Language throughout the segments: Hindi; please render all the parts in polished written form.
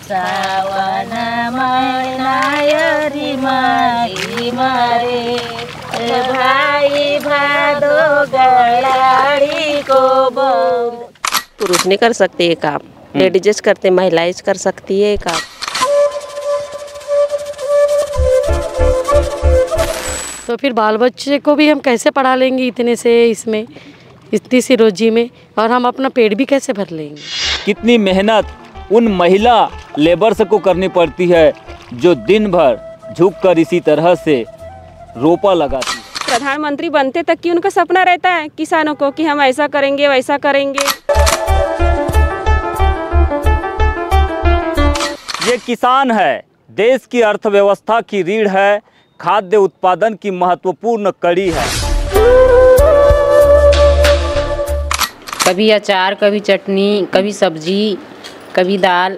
सावन महिनायरी मारी मारे भाई भादो गलाड़ी को बोल। पुरुष नहीं कर सकते ये काम, लेडीज करते, महिलाएं कर सकती है ये काम। तो फिर बाल बच्चे को भी हम कैसे पढ़ा लेंगे इतने से इसमें, इतनी सी रोजी में, और हम अपना पेट भी कैसे भर लेंगे। कितनी मेहनत उन महिला लेबर्स को करनी पड़ती है जो दिन भर झुककर इसी तरह से रोपा लगाती है। प्रधानमंत्री बनते तक कि उनका सपना रहता है किसानों को कि हम ऐसा करेंगे वैसा करेंगे। ये किसान है, देश की अर्थव्यवस्था की रीढ़ है, खाद्य उत्पादन की महत्वपूर्ण कड़ी है। कभी अचार, कभी चटनी, कभी सब्जी, कभी दाल।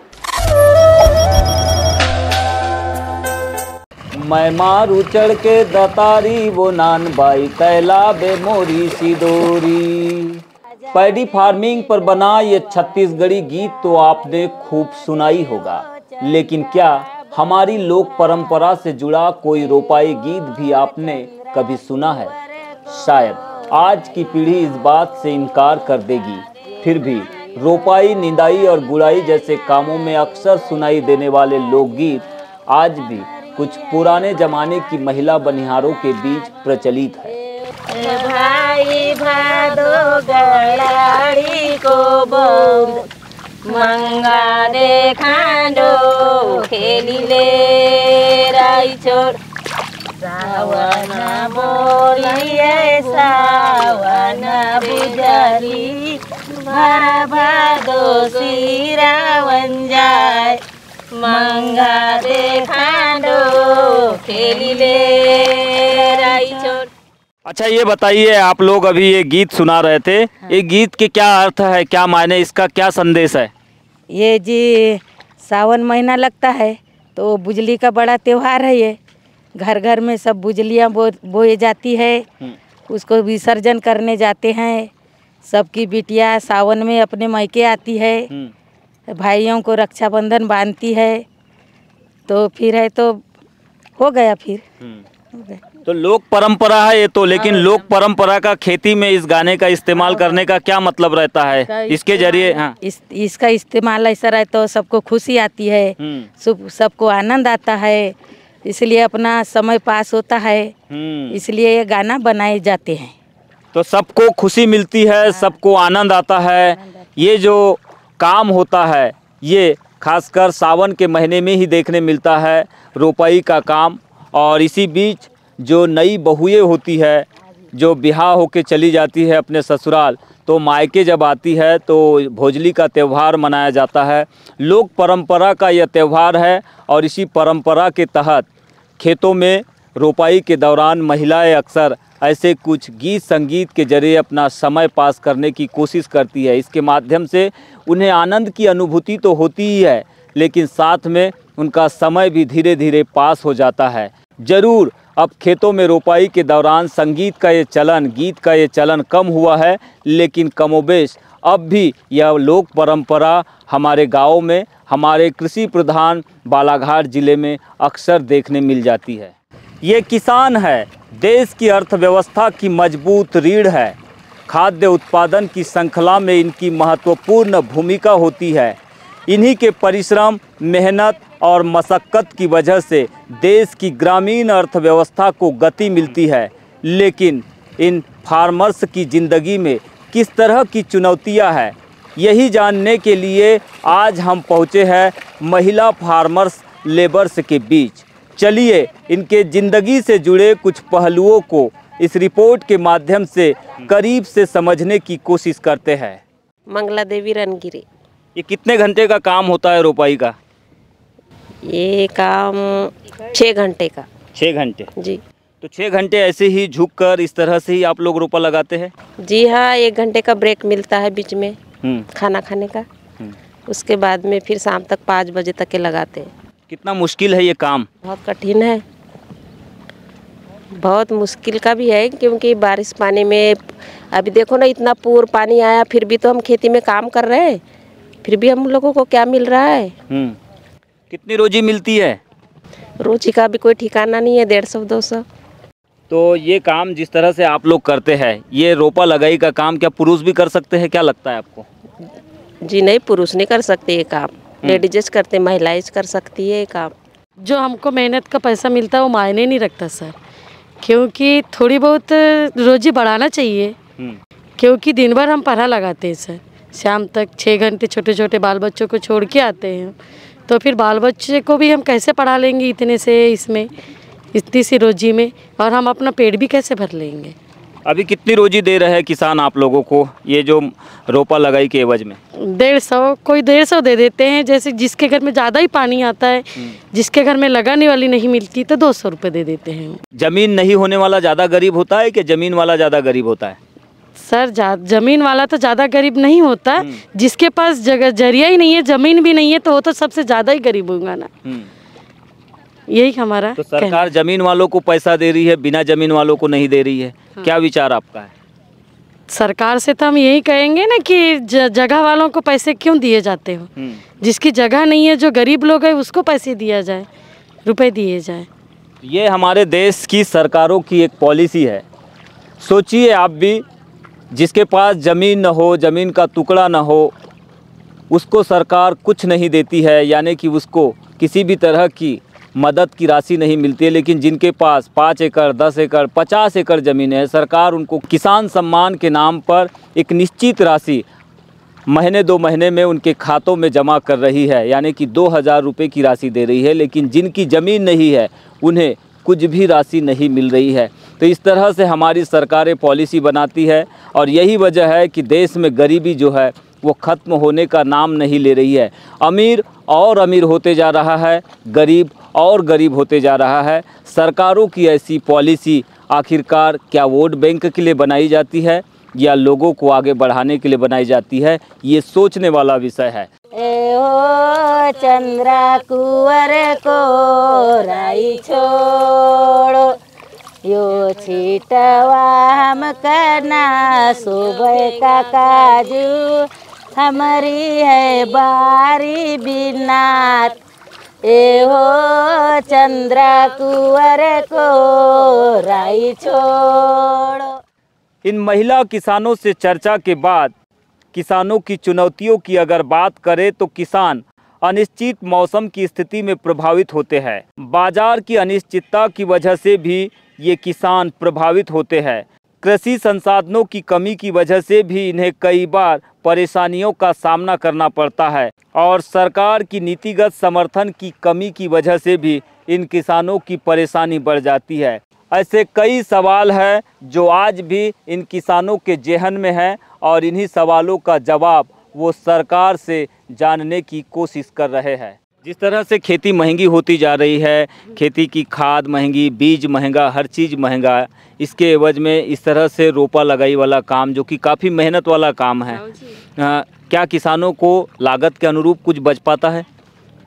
मैं मारू चढ़ के दतारी वो नान बाई तैला बे मोरी सिदोरी। पैडी फार्मिंग पर बना ये छत्तीसगढ़ी गीत तो आपने खूब सुनाई होगा, लेकिन क्या हमारी लोक परंपरा से जुड़ा कोई रोपाई गीत भी आपने कभी सुना है? शायद आज की पीढ़ी इस बात से इनकार कर देगी, फिर भी रोपाई, निंदाई और गुड़ाई जैसे कामों में अक्सर सुनाई देने वाले लोकगीत आज भी कुछ पुराने जमाने की महिला बनिहारों के बीच प्रचलित है। भाई भादो गलाड़ी को बोल, मंगा दे खांडो खेली ले राई छोड़। सावन बोलिए सावन बुझली, भर भादो सिरावन जाए, मंगा दे खांडो खेली ले राई छोड़। अच्छा ये बताइए, आप लोग अभी ये गीत सुना रहे थे, ये गीत के क्या अर्थ है, क्या मायने, इसका क्या संदेश है? ये जी सावन महीना लगता है तो बुजली का बड़ा त्योहार है। ये घर घर में सब बुजलियाँ बोई जाती है, उसको विसर्जन करने जाते हैं। सबकी बिटिया सावन में अपने मायके आती है, भाइयों को रक्षाबंधन बांधती है, तो फिर है तो हो गया फिर। तो लोक परंपरा है ये तो, लेकिन लोक परंपरा का खेती में इस गाने का इस्तेमाल करने का क्या मतलब रहता है इसके जरिए? हाँ, इसका इस्तेमाल ऐसा रहे तो सबको खुशी आती है, सबको आनंद आता है, इसलिए अपना समय पास होता है, इसलिए ये गाना बनाए जाते हैं। तो सबको खुशी मिलती है, सबको आनंद आता है। ये जो काम होता है ये खासकर सावन के महीने में ही देखने मिलता है, रोपाई का काम। और इसी बीच जो नई बहुएं होती है, जो बिहार होके चली जाती है अपने ससुराल, तो मायके जब आती है तो भोजली का त्यौहार मनाया जाता है। लोक परंपरा का यह त्यौहार है और इसी परंपरा के तहत खेतों में रोपाई के दौरान महिलाएं अक्सर ऐसे कुछ गीत संगीत के जरिए अपना समय पास करने की कोशिश करती है। इसके माध्यम से उन्हें आनंद की अनुभूति तो होती ही है, लेकिन साथ में उनका समय भी धीरे धीरे पास हो जाता है। ज़रूर अब खेतों में रोपाई के दौरान संगीत का ये चलन, गीत का ये चलन कम हुआ है, लेकिन कमोबेश अब भी यह लोक परंपरा हमारे गाँव में, हमारे कृषि प्रधान बालाघाट ज़िले में अक्सर देखने मिल जाती है। ये किसान है, देश की अर्थव्यवस्था की मजबूत रीढ़ है, खाद्य उत्पादन की श्रृंखला में इनकी महत्वपूर्ण भूमिका होती है। इन्हीं के परिश्रम, मेहनत और मशक्क़त की वजह से देश की ग्रामीण अर्थव्यवस्था को गति मिलती है। लेकिन इन फार्मर्स की ज़िंदगी में किस तरह की चुनौतियां हैं, यही जानने के लिए आज हम पहुंचे हैं महिला फार्मर्स लेबर्स के बीच। चलिए इनके ज़िंदगी से जुड़े कुछ पहलुओं को इस रिपोर्ट के माध्यम से करीब से समझने की कोशिश करते हैं। मंगला देवी रनगिरी। ये कितने घंटे का काम होता है रोपाई का? ये काम 6 घंटे का। 6 घंटे जी। तो 6 घंटे ऐसे ही झुककर इस तरह से ही आप लोग रोपा लगाते हैं? जी हाँ, 1 घंटे का ब्रेक मिलता है बीच में खाना खाने का। उसके बाद में फिर शाम तक 5 बजे तक के लगाते हैं। कितना मुश्किल है ये काम? बहुत कठिन है, बहुत मुश्किल का भी है, क्योंकि बारिश पानी में अभी देखो ना, इतना पूर पानी आया, फिर भी तो हम खेती में काम कर रहे हैं, फिर भी हम लोगों को क्या मिल रहा है? कितनी रोजी मिलती है? रोजी का भी कोई ठिकाना नहीं है, 150-200। तो ये काम जिस तरह से आप लोग करते हैं, ये रोपा लगाई का काम क्या पुरुष भी कर सकते हैं, क्या लगता है आपको? जी नहीं, पुरुष नहीं कर सकते ये काम, लेडीज करते, महिलाएं कर सकती है ये काम। जो हमको मेहनत का पैसा मिलता है वो मायने नहीं रखता सर, क्योंकि थोड़ी बहुत रोजी बढ़ाना चाहिए। क्योंकि दिन भर हम पढ़ा लगाते हैं सर, शाम तक 6 घंटे छोटे छोटे बाल बच्चों को छोड़ के आते हैं, तो फिर बाल बच्चे को भी हम कैसे पढ़ा लेंगे इतने से इसमें, इतनी सी रोजी में, और हम अपना पेट भी कैसे भर लेंगे। अभी कितनी रोजी दे रहे हैं किसान आप लोगों को ये जो रोपा लगाई के एवज में? 150, कोई 150 दे देते हैं। जैसे जिसके घर में ज़्यादा ही पानी आता है, जिसके घर में लगाने वाली नहीं मिलती, तो 200 रुपये दे देते हैं। जमीन नहीं होने वाला ज़्यादा गरीब होता है कि ज़मीन वाला ज़्यादा गरीब होता है? सर जमीन वाला तो ज़्यादा गरीब नहीं होता, जिसके पास जगह जरिया ही नहीं है, ज़मीन भी नहीं है, तो वो तो सबसे ज़्यादा ही गरीब होगा ना। यही हमारा तो सरकार जमीन वालों को पैसा दे रही है, बिना जमीन वालों को नहीं दे रही है। क्या विचार आपका है? सरकार से तो हम यही कहेंगे ना कि जगह वालों को पैसे क्यों दिए जाते हो, जिसकी जगह नहीं है, जो गरीब लोग है उसको पैसे दिया जाए, रुपए दिए जाए। ये हमारे देश की सरकारों की एक पॉलिसी है। सोचिए आप भी, जिसके पास ज़मीन न हो, ज़मीन का टुकड़ा न हो, उसको सरकार कुछ नहीं देती है, यानी कि उसको किसी भी तरह की मदद की राशि नहीं मिलती है। लेकिन जिनके पास 5 एकड़, 10 एकड़, 50 एकड़ ज़मीन है, सरकार उनको किसान सम्मान के नाम पर एक निश्चित राशि महीने 2 महीने में उनके खातों में जमा कर रही है, यानी कि 2000 रुपये की राशि दे रही है। लेकिन जिनकी ज़मीन नहीं है उन्हें कुछ भी राशि नहीं मिल रही है। तो इस तरह से हमारी सरकारें पॉलिसी बनाती है, और यही वजह है कि देश में गरीबी जो है वो ख़त्म होने का नाम नहीं ले रही है। अमीर और अमीर होते जा रहा है, गरीब और गरीब होते जा रहा है। सरकारों की ऐसी पॉलिसी आखिरकार क्या वोट बैंक के लिए बनाई जाती है या लोगों को आगे बढ़ाने के लिए बनाई जाती है, ये सोचने वाला विषय है। ए हो चंद्रा कुंवर को राई छोड़ो, यो छिटवा हम करना सुबह का काजू, हमारी है बारी बिनात। ए हो चंद्रा कुंवर को राई छोड़ो। इन महिला किसानों से चर्चा के बाद किसानों की चुनौतियों की अगर बात करें तो किसान अनिश्चित मौसम की स्थिति में प्रभावित होते हैं। बाजार की अनिश्चितता की वजह से भी ये किसान प्रभावित होते हैं। कृषि संसाधनों की कमी की वजह से भी इन्हें कई बार परेशानियों का सामना करना पड़ता है, और सरकार की नीतिगत समर्थन की कमी की वजह से भी इन किसानों की परेशानी बढ़ जाती है। ऐसे कई सवाल हैं जो आज भी इन किसानों के जेहन में हैं, और इन्हीं सवालों का जवाब वो सरकार से जानने की कोशिश कर रहे हैं। जिस तरह से खेती महंगी होती जा रही है, खेती की खाद महंगी, बीज महंगा, हर चीज़ महंगा, इसके एवज में इस तरह से रोपा लगाई वाला काम जो कि काफ़ी मेहनत वाला काम है, क्या किसानों को लागत के अनुरूप कुछ बच पाता है?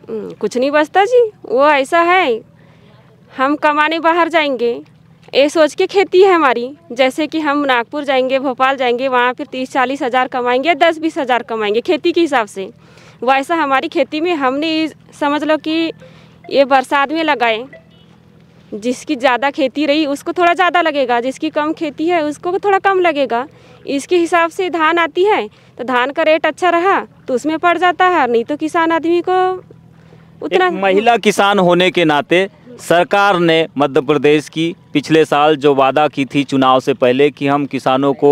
कुछ नहीं बचता जी। वो ऐसा है, हम कमाने बाहर जाएंगे ये सोच के खेती है हमारी, जैसे कि हम नागपुर जाएंगे, भोपाल जाएंगे, वहाँ फिर 30-40 हज़ार कमाएंगे, 10-20 हज़ार कमाएंगे खेती के हिसाब से। वैसा हमारी खेती में हमने समझ लो कि ये बरसात में लगाए, जिसकी ज़्यादा खेती रही उसको थोड़ा ज़्यादा लगेगा, जिसकी कम खेती है उसको थोड़ा कम लगेगा। इसके हिसाब से धान आती है, तो धान का रेट अच्छा रहा तो उसमें पड़ जाता है, नहीं तो किसान आदमी को उतना। एक महिला किसान होने के नाते सरकार ने मध्य प्रदेश की पिछले साल जो वादा की थी चुनाव से पहले कि हम किसानों को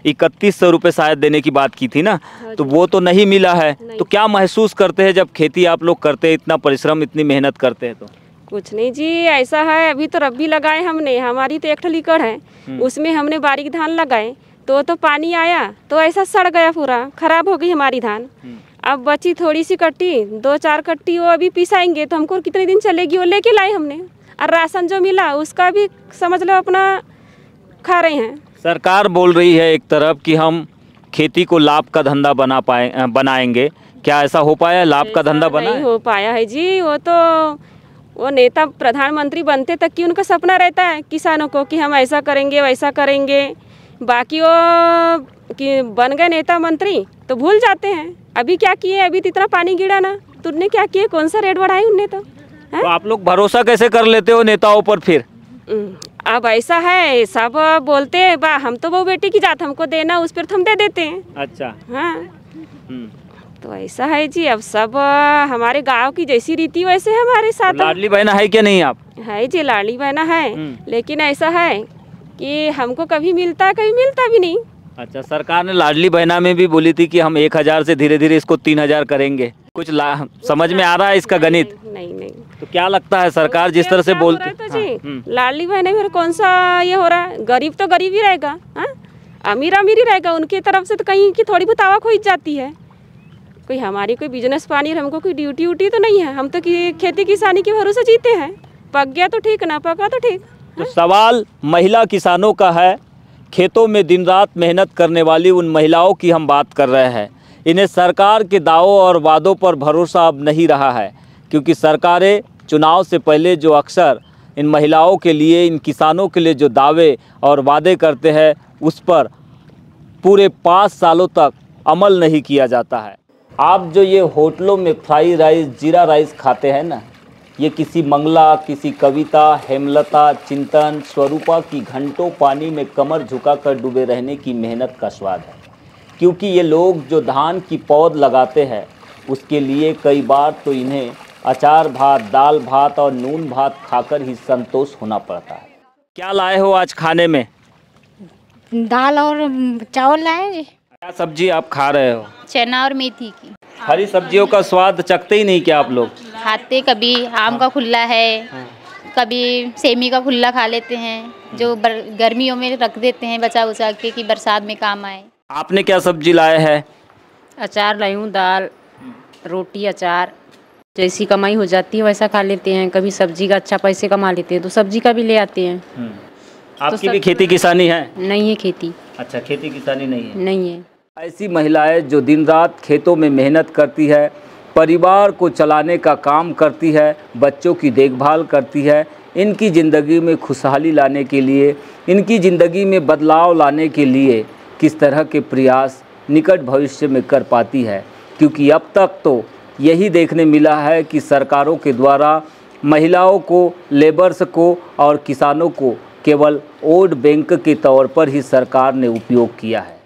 3100 रुपये शायद देने की बात की थी ना, तो वो तो नहीं मिला है। तो क्या महसूस करते हैं जब खेती आप लोग करते हैं, इतना परिश्रम, इतनी मेहनत करते हैं? तो कुछ नहीं जी, ऐसा है, अभी तो रब्बी लगाए हमने, हमारी तो 1 एकड़ है, उसमें हमने बारीक धान लगाए, तो पानी आया तो ऐसा सड़ गया, पूरा खराब हो गई हमारी धान। अब बची थोड़ी सी कट्टी, 2-4 कट्टी, वो अभी पिसाएंगे तो हमको कितने दिन चलेगी, वो लेके लाए हमने। और राशन जो मिला उसका भी समझ लो अपना खा रहे हैं। सरकार बोल रही है एक तरफ कि हम खेती को लाभ का धंधा बनाएंगे, क्या ऐसा हो पाया? लाभ का धंधा बना नहीं हो पाया है जी। वो नेता प्रधानमंत्री बनते तक कि उनका सपना रहता है किसानों को कि हम ऐसा करेंगे वैसा करेंगे, बाकी वो कि बन गए नेता मंत्री तो भूल जाते हैं। अभी क्या किए, अभी तो इतना पानी गिरा ना, तो उनने क्या किया, कौन सा रेट बढ़ाई उनने तो आप लोग भरोसा कैसे कर लेते हो नेताओं पर फिर? अब ऐसा है, सब बोलते हैं बा हम तो वो बेटी की जात, हमको देना उस पर तो हम दे देते हैं। अच्छा। हाँ तो ऐसा है जी, अब सब हमारे गांव की जैसी रीति वैसे हमारे साथ। लाडली बहना है क्या नहीं आप? है जी, लाडली बहना है, लेकिन ऐसा है कि हमको कभी मिलता है कभी मिलता भी नहीं। अच्छा, सरकार ने लाडली बहना में भी बोली थी कि हम 1000 से धीरे धीरे इसको 3000 करेंगे, कुछ समझ में आ रहा है इसका गणित? नहीं। तो क्या लगता है सरकार जिस तरह से बोलती तो जी लाडली बहना में कौन सा ये हो रहा है, गरीब तो गरीब ही रहेगा, अमीर अमीर ही रहेगा, उनकी तरफ से तो कहीं की थोड़ी बहुत आवक हो जाती है। कोई हमारी कोई बिजनेस पानी और हमको कोई ड्यूटी व्यूटी तो नहीं है, हम तो खेती किसानी के भरोसे जीते हैं, पक गया तो ठीक, ना पका तो ठीक। तो सवाल महिला किसानों का है, खेतों में दिन रात मेहनत करने वाली उन महिलाओं की हम बात कर रहे हैं। इन्हें सरकार के दावों और वादों पर भरोसा अब नहीं रहा है, क्योंकि सरकारें चुनाव से पहले जो अक्सर इन महिलाओं के लिए, इन किसानों के लिए जो दावे और वादे करते हैं उस पर पूरे 5 सालों तक अमल नहीं किया जाता है। आप जो ये होटलों में फ्राई राइस, जीरा राइस खाते हैं ना, ये किसी मंगला, किसी कविता, हेमलता, चिंतन, स्वरूपा की घंटों पानी में कमर झुकाकर डूबे रहने की मेहनत का स्वाद है। क्योंकि ये लोग जो धान की पौध लगाते हैं उसके लिए कई बार तो इन्हें अचार भात, दाल भात और नून भात खाकर ही संतोष होना पड़ता है। क्या लाए हो आज खाने में? दाल और चावल लाए जी। क्या सब्जी आप खा रहे हो? चना और मेथी की। हरी सब्जियों का स्वाद चखते ही नहीं क्या आप लोग? खाते, कभी आम का खुल्ला है, कभी सेमी का खुल्ला खा लेते हैं, जो गर्मियों में रख देते हैं बचा उचा के कि बरसात में काम आए। आपने क्या सब्जी लाए है? अचार लाई हूँ, दाल रोटी अचार, जैसी कमाई हो जाती है वैसा खा लेते हैं। कभी सब्जी का अच्छा पैसे कमा लेते हैं तो सब्जी का भी ले आते हैं। आपकी भी खेती किसानी है? नहीं है खेती। अच्छा, खेती किसानी नहीं है? नहीं है। ऐसी महिलाएं जो दिन रात खेतों में मेहनत करती है, परिवार को चलाने का काम करती है, बच्चों की देखभाल करती है, इनकी ज़िंदगी में खुशहाली लाने के लिए, इनकी ज़िंदगी में बदलाव लाने के लिए किस तरह के प्रयास निकट भविष्य में कर पाती है। क्योंकि अब तक तो यही देखने मिला है कि सरकारों के द्वारा महिलाओं को, लेबर्स को और किसानों को केवल वोट बैंक के तौर पर ही सरकार ने उपयोग किया है।